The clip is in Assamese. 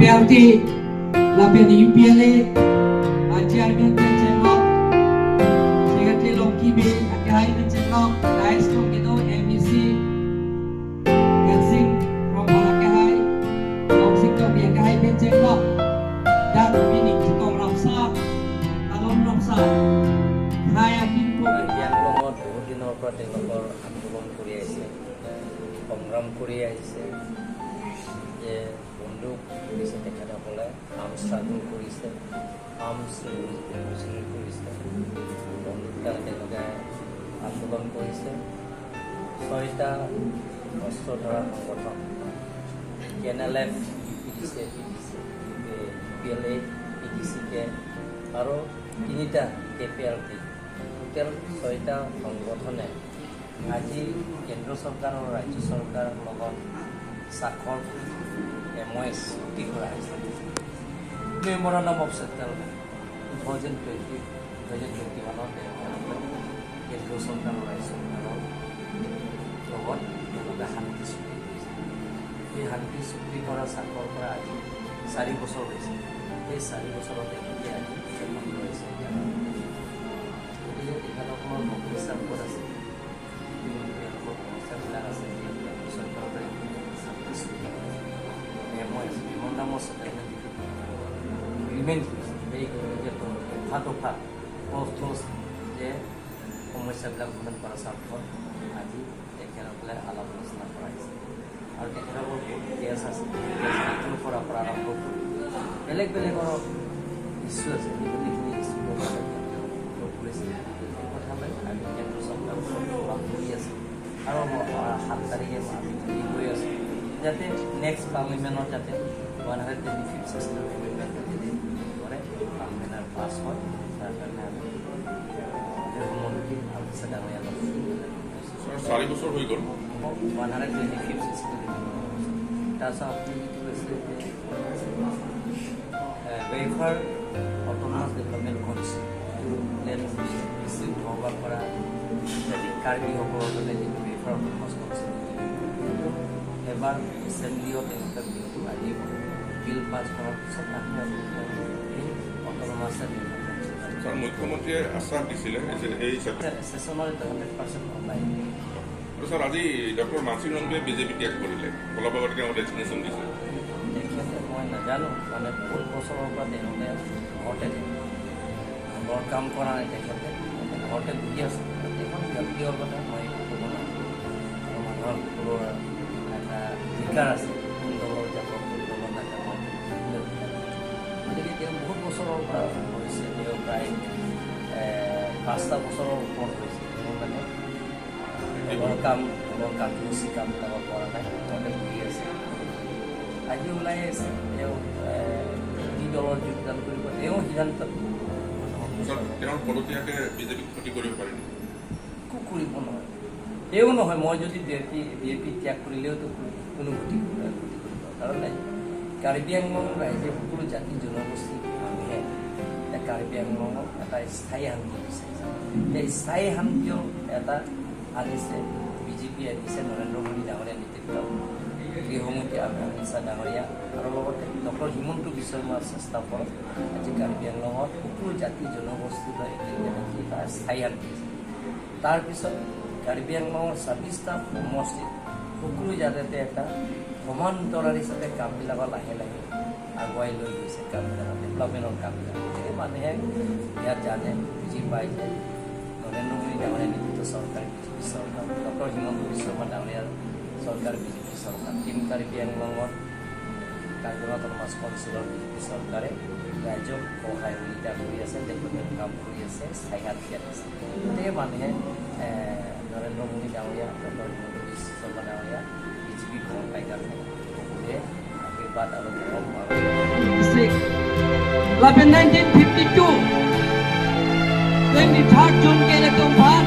PRT lapian UPLA chairman Chenlok secretary Loki B Akai Chenlok Dice from Gedo MEC Gansing from Balakai Longsing from Akai Chenlok dan Minik Tukong Ramsa Talon Ramsa Raya Pintu yang lomot বহুদিনৰ পৰা তেওঁলোকৰ আন্দোলন কৰি আহিছে সংগ্ৰাম কৰি আহিছে যে বন্দুক দিছে তেখেতসকলে আৰ্ম ষ্ট্ৰাগল কৰিছে আৰ্মছ ৰেভলিউচন কৰিছে বন্দুকডাল তেওঁলোকে আন্দোলন কৰিছে 6টা অস্ত্ৰ ধৰা সংগঠন NLF PDC PLA PDCK আৰু 3টা KPLT টোটেল 6টা সংগঠনে আজি কেন্দ্ৰ চৰকাৰ আৰু ৰাজ্য চৰকাৰৰ লগত স্বাক্ষৰ MOS চুক্তি কৰা হৈছে মেমোৰেণ্ডাম অফ সেটেলমেণ্ট 2021 কেন্দ্ৰ চৰকাৰ আৰু ৰাজ্য চৰকাৰৰ লগত তেওঁলোকে শান্তি চুক্তি কৰিছে এই শান্তি চুক্তি কৰা স্বাক্ষৰ কৰা আজি 4 বছৰ হৈছে এই 4 বছৰত তেওঁলোকে আজি উদযাপন কৰিছে গতিকে তেখেতসকলৰ বহুত চাপত আছে তেওঁলোকৰ সমস্যাবিলাক আছে চৰকাৰৰ শান্তি চুক্তি মেমোৰেণ্ডাম অফ সেটেলমেণ্ট এগ্ৰিমেণ্ট এই দফা ঠোচ যে সমস্যাবিলাক সমাধান কৰাৰ স্বাৰ্থত আজি তেখেতসকলে আলাপ আলোচনা কৰাইছে আৰু তেখেতসকলৰ বহুত কেছ আছে কেছৰ পৰা আৰম্ভ কৰি বেলেগ বেলেগৰ ইছ্যু আছে গোটেইখিনি ইছ্যু কৰিছে এই কথালৈ আমি কেন্দ্ৰ চৰকাৰৰ কাম কৰি আছোঁ আৰু 7 তাৰিখে আমি হেৰি কৰি আছোঁ যাতে নেক্সট পাৰ্লিমেণ্টত যাতে 125th চেচনৰ এমেণ্ডমেণ্ট যদি কৰে পাৰ্লিমেণ্টৰ পাছ হয় তাৰ কাৰণে আমি গৃহমন্ত্ৰী অমিত ডাঙৰীয়া লগ 4 বছৰ হৈ গ'ল 125th চেচনৰ তাৰপিছত আপুনি কি কৈছে welfare autonomous development commission plan receive হোৱাৰ পৰা কাৰ্বিসকলৰ বাবে যিটো ৱেফাৰ অট'নমাছ কমিশ্যন এবাৰ এছেম্বলিও তেওঁলোকে বিলটো আনিব বিল পাছ কৰাৰ পিছত আমি এই অট'নমাছ ছাৰ মুখ্যমন্ত্ৰীয়ে আশ্বাস দিছিলে এই ছেছনৰ 100% ওলাই আৰু ছাৰ আজি ডক্টৰ মানসিং ৰংগোৱে বিজেপি ত্যাগ কৰিলে অলপ আগতে তেওঁ ৰেজিগনেশ্যন দিছে তেখেতে মই নাজানো মানে বহুত বছৰৰ পৰা তেওঁলোকে ঘৰতে ঘৰত কাম কৰা নাই তেখেতে ঘৰতে বহি আছে এখন ব্যক্তিগত কথা মই ক'ব নোৱাৰোঁ আৰু মানুহৰ সকলোৰ এটা অধিকাৰ আছে কোন দলৰ জাতৰ কোন দলৰ নাজানো গতিকে তেওঁ বহুত বছৰৰ পৰা হৈছে তেওঁ প্ৰায় 5টা বছৰৰ ওপৰত হৈছে তেওঁ মানে ঘৰৰ কাৰ্যসূচী কামবিলাকৰ পৰা নাই ঘৰতে বহি আছে আজি ওলাই আছে তেওঁ কি দলৰ যোগদান কৰিব তেওঁ সিদ্ধান্ত তেওঁৰ পৰতীয়াকৈ বিজেপিক ক্ষতি কৰিব পাৰে একো কৰিব নহয় তেওঁ নহয় মই যদি বিজেপি ত্যাগ কৰিলেওতো কোনো ক্ষতি কৰিব কাৰণে কাৰ্বি আংলং ৰাইজে সকলো জাতি জনগোষ্ঠী মানুহে কাৰ্বি আংলঙক এটা স্থায়ী শান্তি বিচাৰিছে এই স্থায়ী শান্তিও এটা আনিছে বিজেপি আনিছে নৰেন্দ্ৰ মোদী ডাঙৰীয়া নেতৃত্বত গৃহমন্ত্ৰী অমিত শ্বাহ ডাঙৰীয়া আৰু লগতে ডক্টৰ হিমন্ত বিশ্ব শৰ্মাৰ চেষ্টাৰ ফলত আজি কাৰ্বি আংলঙত সকলো জাতি জনগোষ্ঠীৰ একেলগে এটা স্থায়ী শান্তি আছে তাৰপিছত কাৰ্বি আংলঙৰ 26টা সমষ্টিত সকলো জাতিতে এটা সমান্তৰাল হিচাপে কামবিলাকৰ লাহে লাহে আগুৱাই লৈ গৈছে কামবিলাক ডেভেলপমেণ্টৰ কামবিলাক গতিকে মানুহে ইয়াত জানে বুজি পায় যে নৰেন্দ্ৰ মোদী ডাঙৰীয়া নেতৃত্ব চৰকাৰ বিজেপি চৰকাৰ ডক্টৰ হিমন্ত বিশ্ব শৰ্মা ডাঙৰীয়াৰ চৰকাৰ বিজেপি চৰকাৰ টিম কাৰ্বি আংলঙত কাৰ্বি অট'নমাছ কাউন্সিলৰ বিজেপি চৰকাৰে ৰাজ্যক সহায় সুবিধা কৰি আছে ডেভেলপমেণ্ট কাম কৰি আছে স্থায়ী শান্তি আনিছে গতিকে মানুহে নৰেন্দ্ৰ মোদী ডাঙৰীয়া ডক্টৰ হিমন্ত বিশ্ব শৰ্মা ডাঙৰীয়া বিজেপি ভ্ৰমণ পাই কাৰণে সকলোৱে আশীৰ্বাদ আৰু মৰম আৰু Lapian 1952 23rd June ke Letumpan